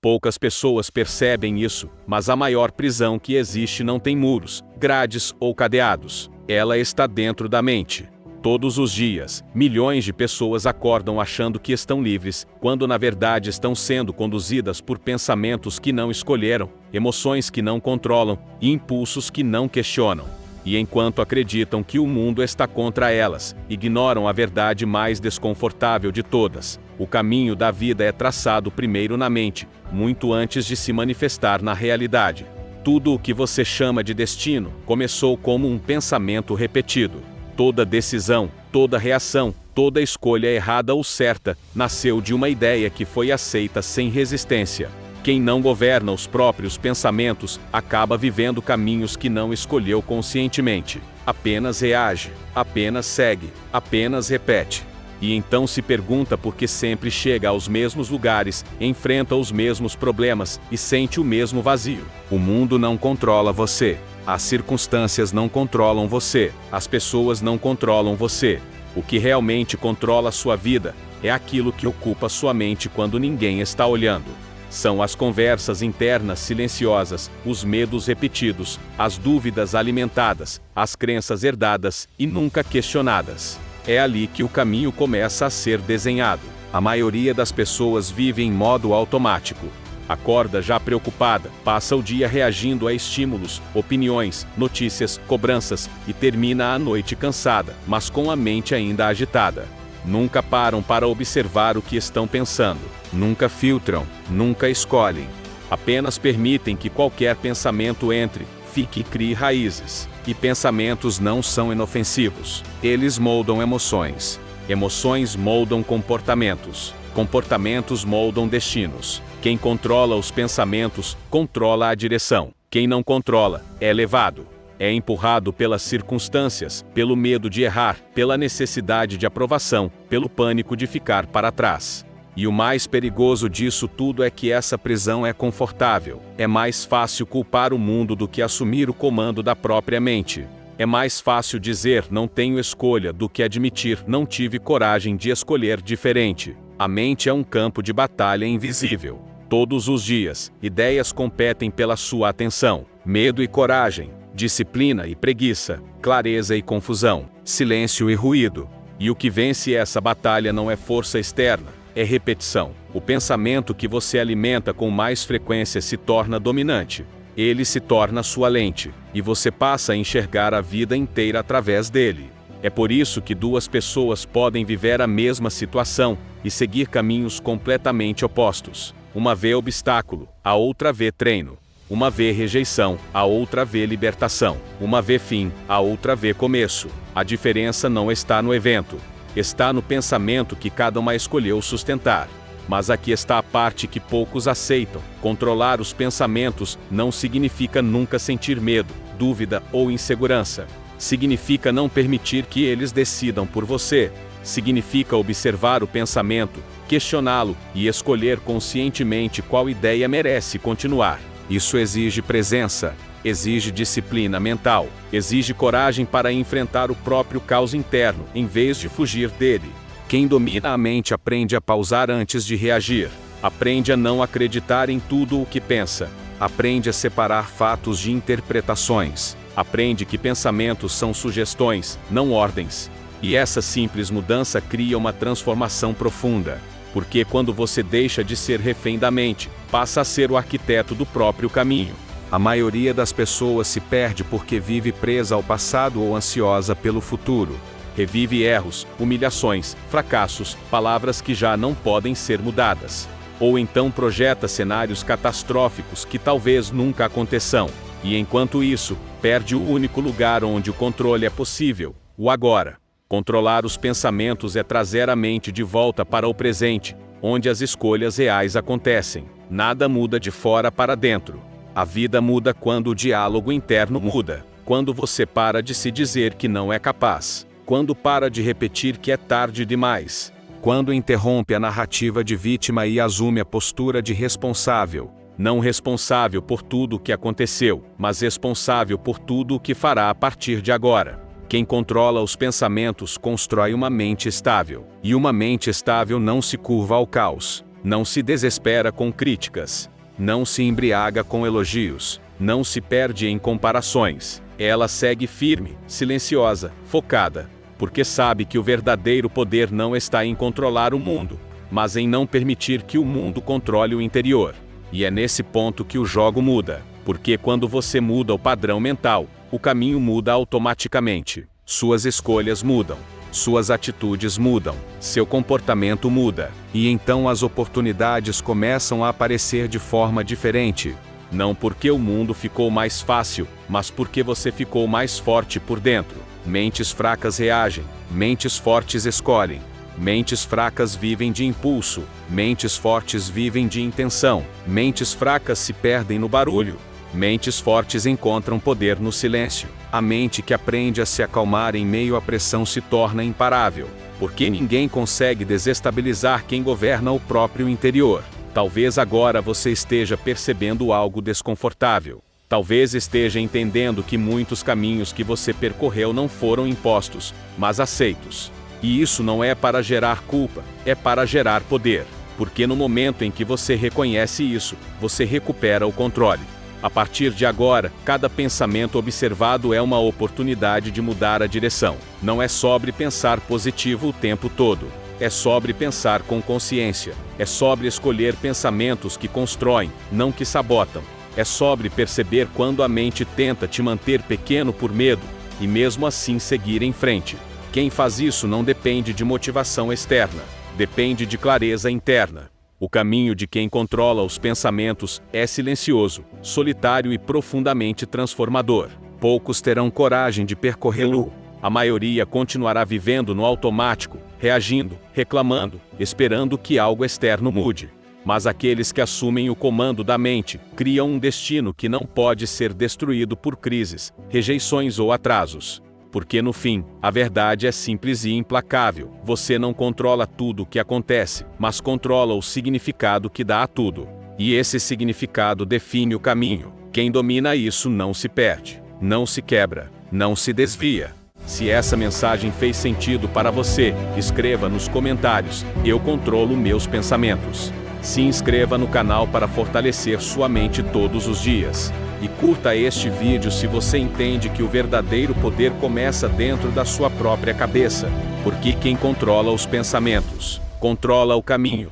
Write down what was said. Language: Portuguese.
Poucas pessoas percebem isso, mas a maior prisão que existe não tem muros, grades ou cadeados. Ela está dentro da mente. Todos os dias, milhões de pessoas acordam achando que estão livres, quando na verdade estão sendo conduzidas por pensamentos que não escolheram, emoções que não controlam e impulsos que não questionam. E enquanto acreditam que o mundo está contra elas, ignoram a verdade mais desconfortável de todas. O caminho da vida é traçado primeiro na mente, muito antes de se manifestar na realidade. Tudo o que você chama de destino começou como um pensamento repetido. Toda decisão, toda reação, toda escolha errada ou certa, nasceu de uma ideia que foi aceita sem resistência. Quem não governa os próprios pensamentos, acaba vivendo caminhos que não escolheu conscientemente. Apenas reage, apenas segue, apenas repete. E então se pergunta por que sempre chega aos mesmos lugares, enfrenta os mesmos problemas e sente o mesmo vazio. O mundo não controla você. As circunstâncias não controlam você, as pessoas não controlam você. O que realmente controla a sua vida é aquilo que ocupa sua mente quando ninguém está olhando. São as conversas internas silenciosas, os medos repetidos, as dúvidas alimentadas, as crenças herdadas e nunca questionadas. É ali que o caminho começa a ser desenhado. A maioria das pessoas vive em modo automático. Acorda já preocupada, passa o dia reagindo a estímulos, opiniões, notícias, cobranças e termina a noite cansada, mas com a mente ainda agitada. Nunca param para observar o que estão pensando, nunca filtram, nunca escolhem. Apenas permitem que qualquer pensamento entre, fique e crie raízes. E pensamentos não são inofensivos. Eles moldam emoções. Emoções moldam comportamentos. Comportamentos moldam destinos. Quem controla os pensamentos, controla a direção. Quem não controla, é levado. É empurrado pelas circunstâncias, pelo medo de errar, pela necessidade de aprovação, pelo pânico de ficar para trás. E o mais perigoso disso tudo é que essa prisão é confortável. É mais fácil culpar o mundo do que assumir o comando da própria mente. É mais fácil dizer não tenho escolha do que admitir não tive coragem de escolher diferente. A mente é um campo de batalha invisível. Todos os dias, ideias competem pela sua atenção. Medo e coragem, disciplina e preguiça, clareza e confusão, silêncio e ruído. E o que vence essa batalha não é força externa, é repetição. O pensamento que você alimenta com mais frequência se torna dominante. Ele se torna sua lente, e você passa a enxergar a vida inteira através dele. É por isso que duas pessoas podem viver a mesma situação e seguir caminhos completamente opostos. Uma vê obstáculo, a outra vê treino. Uma vê rejeição, a outra vê libertação. Uma vê fim, a outra vê começo. A diferença não está no evento. Está no pensamento que cada uma escolheu sustentar. Mas aqui está a parte que poucos aceitam. Controlar os pensamentos não significa nunca sentir medo, dúvida ou insegurança. Significa não permitir que eles decidam por você. Significa observar o pensamento, questioná-lo e escolher conscientemente qual ideia merece continuar. Isso exige presença, exige disciplina mental, exige coragem para enfrentar o próprio caos interno, em vez de fugir dele. Quem domina a mente aprende a pausar antes de reagir, aprende a não acreditar em tudo o que pensa, aprende a separar fatos de interpretações, aprende que pensamentos são sugestões, não ordens. E essa simples mudança cria uma transformação profunda. Porque quando você deixa de ser refém da mente, passa a ser o arquiteto do próprio caminho. A maioria das pessoas se perde porque vive presa ao passado ou ansiosa pelo futuro. Revive erros, humilhações, fracassos, palavras que já não podem ser mudadas. Ou então projeta cenários catastróficos que talvez nunca aconteçam. E enquanto isso, perde o único lugar onde o controle é possível, o agora. Controlar os pensamentos é trazer a mente de volta para o presente, onde as escolhas reais acontecem. Nada muda de fora para dentro. A vida muda quando o diálogo interno muda. Quando você para de se dizer que não é capaz. Quando para de repetir que é tarde demais. Quando interrompe a narrativa de vítima e assume a postura de responsável. Não responsável por tudo o que aconteceu, mas responsável por tudo o que fará a partir de agora. Quem controla os pensamentos constrói uma mente estável. E uma mente estável não se curva ao caos. Não se desespera com críticas. Não se embriaga com elogios. Não se perde em comparações. Ela segue firme, silenciosa, focada, porque sabe que o verdadeiro poder não está em controlar o mundo, mas em não permitir que o mundo controle o interior. E é nesse ponto que o jogo muda, porque quando você muda o padrão mental, o caminho muda automaticamente. Suas escolhas mudam, suas atitudes mudam, seu comportamento muda, e então as oportunidades começam a aparecer de forma diferente. Não porque o mundo ficou mais fácil, mas porque você ficou mais forte por dentro. Mentes fracas reagem, mentes fortes escolhem. Mentes fracas vivem de impulso, mentes fortes vivem de intenção. Mentes fracas se perdem no barulho. Mentes fortes encontram poder no silêncio. A mente que aprende a se acalmar em meio à pressão se torna imparável, porque ninguém consegue desestabilizar quem governa o próprio interior. Talvez agora você esteja percebendo algo desconfortável. Talvez esteja entendendo que muitos caminhos que você percorreu não foram impostos, mas aceitos. E isso não é para gerar culpa, é para gerar poder. Porque no momento em que você reconhece isso, você recupera o controle. A partir de agora, cada pensamento observado é uma oportunidade de mudar a direção. Não é sobre pensar positivo o tempo todo. É sobre pensar com consciência. É sobre escolher pensamentos que constroem, não que sabotam. É sobre perceber quando a mente tenta te manter pequeno por medo, e mesmo assim seguir em frente. Quem faz isso não depende de motivação externa, depende de clareza interna. O caminho de quem controla os pensamentos é silencioso, solitário e profundamente transformador. Poucos terão coragem de percorrê-lo. A maioria continuará vivendo no automático, reagindo, reclamando, esperando que algo externo mude. Mas aqueles que assumem o comando da mente, criam um destino que não pode ser destruído por crises, rejeições ou atrasos. Porque no fim, a verdade é simples e implacável. Você não controla tudo o que acontece, mas controla o significado que dá a tudo. E esse significado define o caminho. Quem domina isso não se perde, não se quebra, não se desvia. Se essa mensagem fez sentido para você, escreva nos comentários: eu controlo meus pensamentos. Se inscreva no canal para fortalecer sua mente todos os dias. E curta este vídeo se você entende que o verdadeiro poder começa dentro da sua própria cabeça. Porque quem controla os pensamentos, controla o caminho.